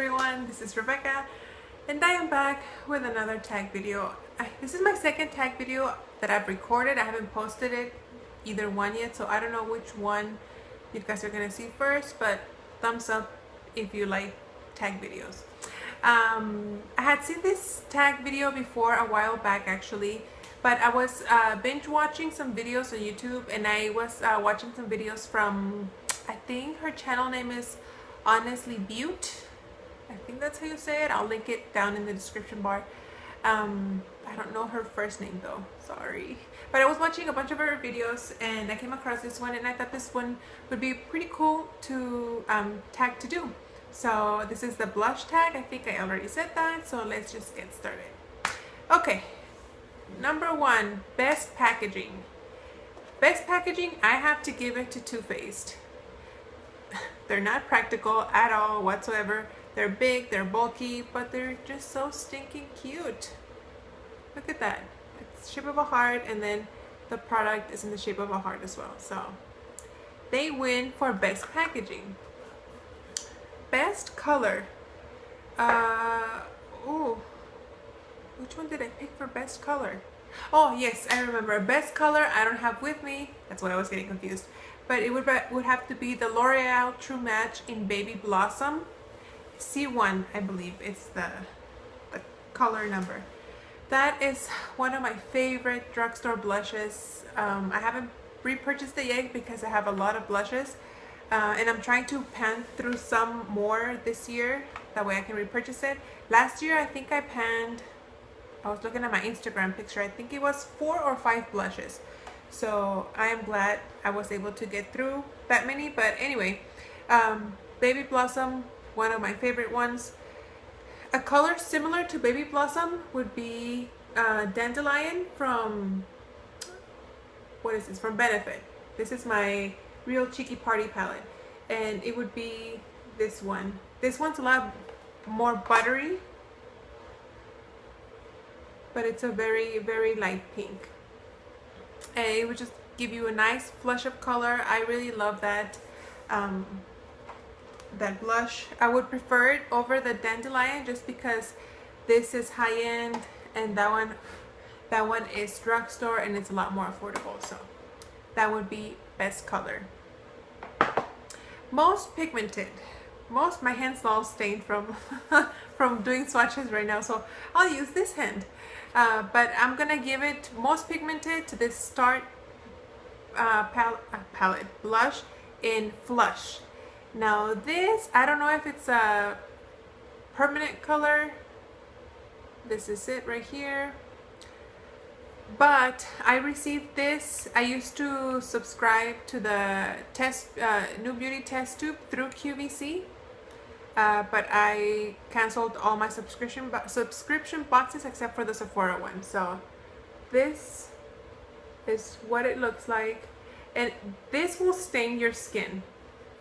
everyone, this is Rebecca and I am back with another tag video. This is my second tag video that I've recorded. I haven't posted it either one yet, so I don't know which one you guys are gonna see first, but thumbs up if you like tag videos. I had seen this tag video before a while back actually, but I was binge watching some videos on YouTube, and I was watching some videos from, I think her channel name is Honestlybeaut. I think that's how you say it. I'll link it down in the description bar. I don't know her first name though, sorry. But I was watching a bunch of her videos and I came across this one, and I thought this one would be pretty cool to tag to do. So this is the blush tag. I think I already said that, so let's just get started. Okay, number one, best packaging. Best packaging, I have to give it to Too Faced. They're not practical at all whatsoever. They're big, they're bulky, but they're just so stinking cute. Look at that. It's the shape of a heart, and then the product is in the shape of a heart as well. So they win for best packaging. Best color. Ooh, which one did I pick for best color? Oh yes, I remember. Best color I don't have with me. That's why I was getting confused. But it would have to be the L'Oreal True Match in Baby Blossom. C1, I believe, is the color number. That is one of my favorite drugstore blushes. I haven't repurchased it yet because I have a lot of blushes. And I'm trying to pan through some more this year. That way I can repurchase it. Last year, I think I panned, I was looking at my Instagram picture, I think it was 4 or 5 blushes. So I am glad I was able to get through that many. But anyway, Baby Blossom, one of my favorite ones. A color similar to Baby Blossom would be Dandelion from, what is this, from Benefit. This is my Real Cheeky Party palette, and it would be this one. This one's a lot more buttery, but it's a very, very light pink. And it would just give you a nice flush of color. I really love that that blush. I would prefer it over the Dandelion just because this is high-end and that one is drugstore and it's a lot more affordable. So that would be best color. Most pigmented. My hand's all stained from from doing swatches right now, so I'll use this hand. But I'm gonna give it most pigmented to this Tarte palette blush in Flush. Now this, I don't know if it's a permanent color. This is it right here. But I received this. I used to subscribe to the New Beauty test tube through QVC. But I canceled all my subscription boxes except for the Sephora one. So this is what it looks like, and this will stain your skin.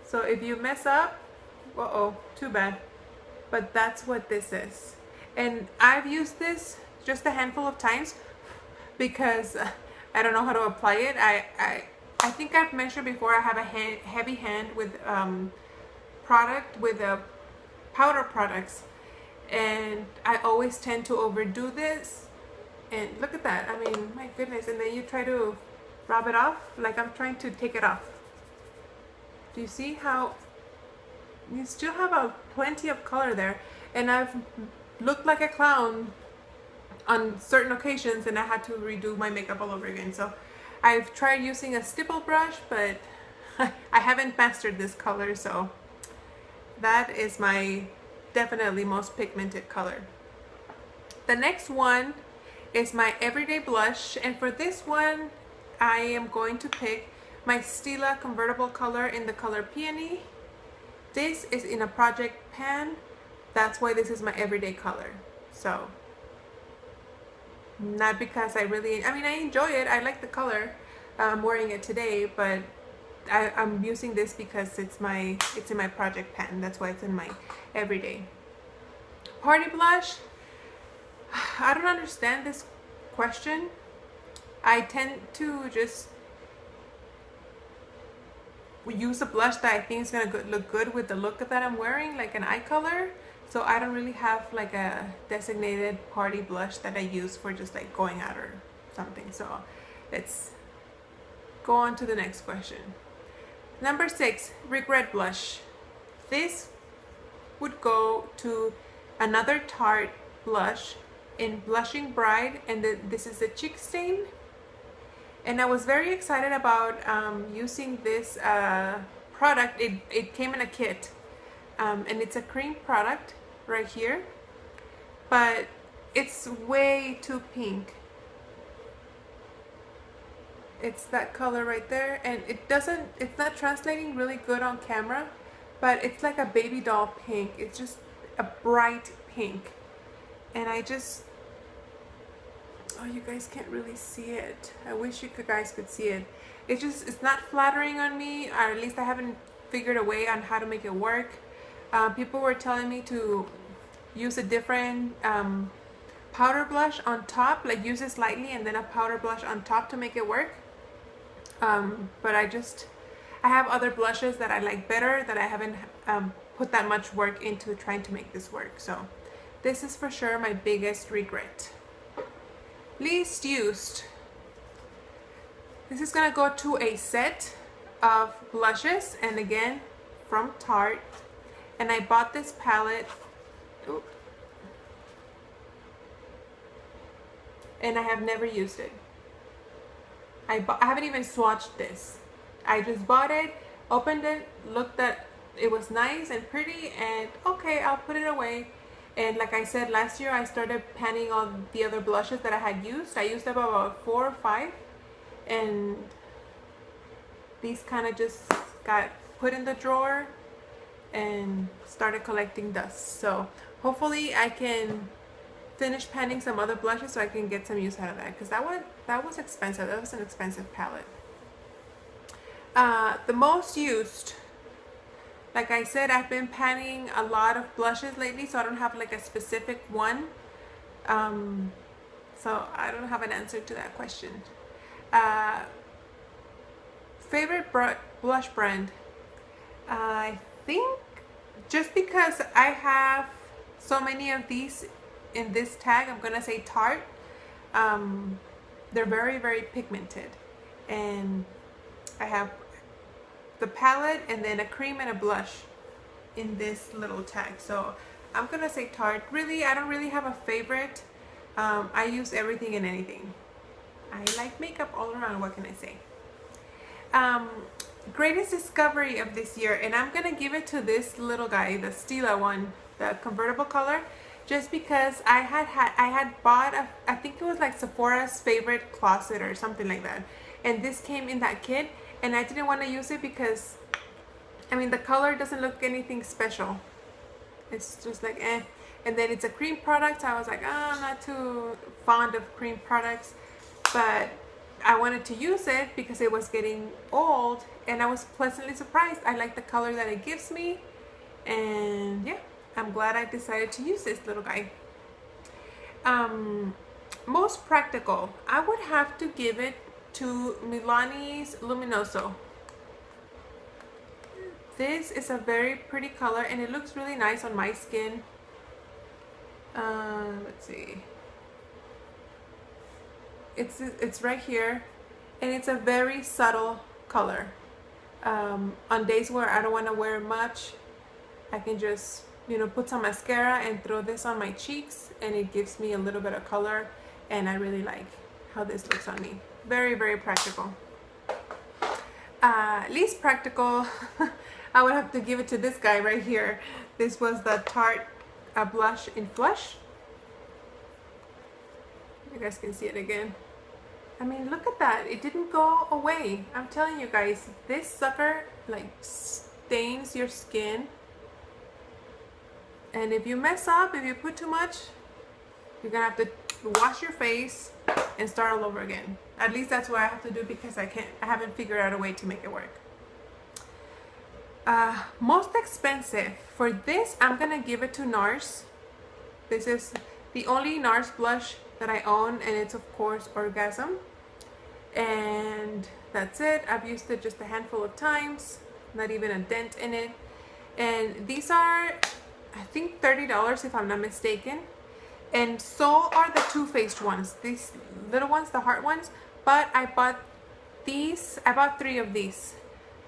So if you mess up, uh-oh, too bad. But that's what this is. And I've used this just a handful of times because I don't know how to apply it. I think I've mentioned before I have a heavy hand with powder products, and I always tend to overdo this. And look at that, I mean, my goodness. And then you try to rub it off like I'm trying to take it off. Do you see how you still have plenty of color there? And I've looked like a clown on certain occasions, and I had to redo my makeup all over again. So I've tried using a stipple brush, but I haven't mastered this color. So that is my definitely most pigmented color. The next one is my everyday blush, and for this one I am going to pick my Stila convertible color in the color Peony. This is in a project pan. That's why this is my everyday color. So not because I mean, I enjoy it, I like the color. I'm wearing it today, but I'm using this because it's in my project pan. That's why it's in my everyday. Party blush. I don't understand this question. I tend to just use a blush that I think is gonna look good with the look that I'm wearing, like an eye color. So I don't really have like a designated party blush that I use for just like going out or something. So let's go on to the next question. Number 6, regret blush. This would go to another Tarte blush in Blushing Bride, and this is the Cheek Stain. And I was very excited about using this product. It came in a kit, and it's a cream product right here, but it's way too pink. It's that color right there, and it's not translating really good on camera, but it's like a baby doll pink. It's just a bright pink, and oh, you guys can't really see it. I wish you guys could see it. It's not flattering on me, or at least I haven't figured a way on how to make it work. People were telling me to use a different powder blush on top, like use it lightly and then a powder blush on top to make it work. But I have other blushes that I like better, that I haven't put that much work into trying to make this work. So this is for sure my biggest regret. Least used. This is gonna go to a set of blushes, and again from Tarte, and I bought this palette. Ooh. And I have never used it. I haven't even swatched this. I just bought it, opened it, looked at it, was nice and pretty, and okay, I'll put it away. And like I said, last year I started panning all the other blushes that I had used. I used about 4 or 5, and these kind of just got put in the drawer and started collecting dust. So hopefully I can finish panning some other blushes so I can get some use out of that, because that was expensive. That was an expensive palette. The most used, like I said, I've been panning a lot of blushes lately, so I don't have like a specific one. So I don't have an answer to that question. Favorite blush brand? I think just because I have so many of these in this tag, I'm gonna say Tarte. They're very, very pigmented, and I have the palette and then a cream and a blush in this little tag. So I'm gonna say Tarte. Really, I don't really have a favorite. I use everything and anything. I like makeup all around, what can I say? Greatest discovery of this year, and I'm gonna give it to this little guy, the Stila one, the convertible color, just because I had bought I think it was like Sephora's favorite closet or something like that, and this came in that kit, and I didn't want to use it because, I mean, the color doesn't look anything special. It's just like eh. And then it's a cream product, so I was like, oh, I'm not too fond of cream products, but I wanted to use it because it was getting old, and I was pleasantly surprised. I like the color that it gives me, and yeah, I'm glad I decided to use this little guy. Most practical, I would have to give it to Lonnies Luminoso. This is a very pretty color, and it looks really nice on my skin. Let's see. It's right here, and it's a very subtle color. On days where I don't want to wear much, I can just, you know, put some mascara and throw this on my cheeks, and it gives me a little bit of color, and I really like how this looks on me. Very, very practical. Least practical, I would have to give it to this guy right here. This was the Tarte Blush in Flush. You guys can see it again. I mean, look at that. It didn't go away. I'm telling you guys, this sucker like stains your skin. And if you mess up, if you put too much, you're gonna have to wash your face and start all over again. At least that's what I have to do, because I haven't figured out a way to make it work. Most expensive. For this, I'm gonna give it to NARS. This is the only NARS blush that I own, and it's of course Orgasm. And that's it. I've used it just a handful of times. not even a dent in it. And these are, I think, $30 if I'm not mistaken. And so are the Too Faced ones, these little ones, the heart ones. But I bought these, I bought 3 of these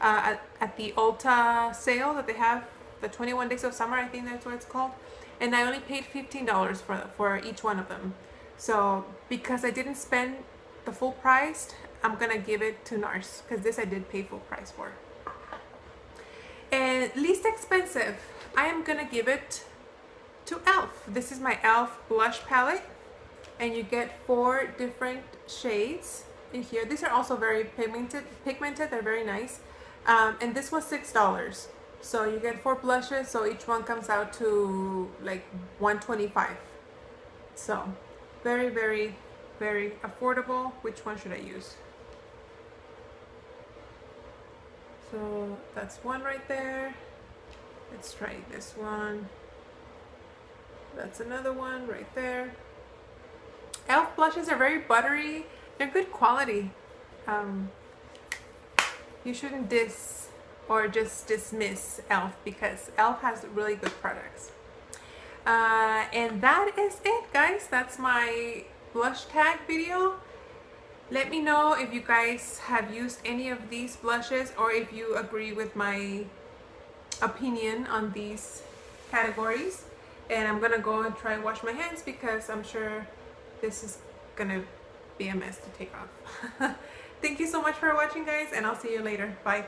at the Ulta sale that they have, the 21 Days of Summer, I think that's what it's called. And I only paid $15 for each one of them. So because I didn't spend the full price, I'm gonna give it to NARS, because this I did pay full price for. And least expensive, I am gonna give it to e.l.f. This is my e.l.f. blush palette, and you get 4 different shades in here. These are also very pigmented. They're very nice. And this was $6. So you get 4 blushes, so each one comes out to like $125. So very, very, very affordable. Which one should I use? So that's one right there. Let's try this one. That's another one right there. e.l.f. blushes are very buttery. They're good quality. You shouldn't diss or just dismiss e.l.f. because e.l.f. has really good products. And that is it, guys. That's my blush tag video. Let me know if you guys have used any of these blushes, or if you agree with my opinion on these categories. And I'm gonna go and try and wash my hands, because I'm sure this is gonna be a mess to take off. Thank you so much for watching, guys, and I'll see you later. Bye.